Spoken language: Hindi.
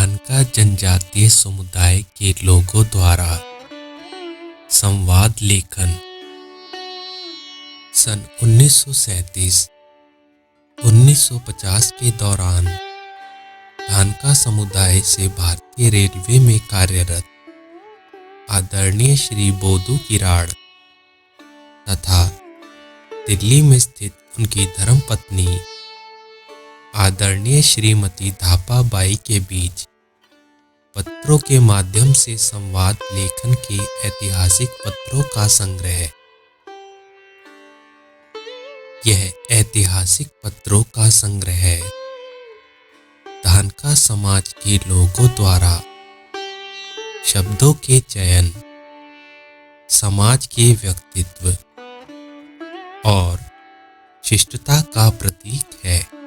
धानका जनजातीय समुदाय के लोगों द्वारा संवाद लेखन। सन 1937-1950 के दौरान धानका समुदाय से भारतीय रेलवे में कार्यरत आदरणीय श्री बोधू किराड़ तथा दिल्ली में स्थित उनकी धर्मपत्नी आदरणीय श्रीमती धापा बाई के बीच पत्रों के माध्यम से संवाद लेखन के ऐतिहासिक पत्रों का संग्रह। यह ऐतिहासिक पत्रों का संग्रह धानका समाज के लोगों द्वारा शब्दों के चयन, समाज के व्यक्तित्व और शिष्टता का प्रतीक है।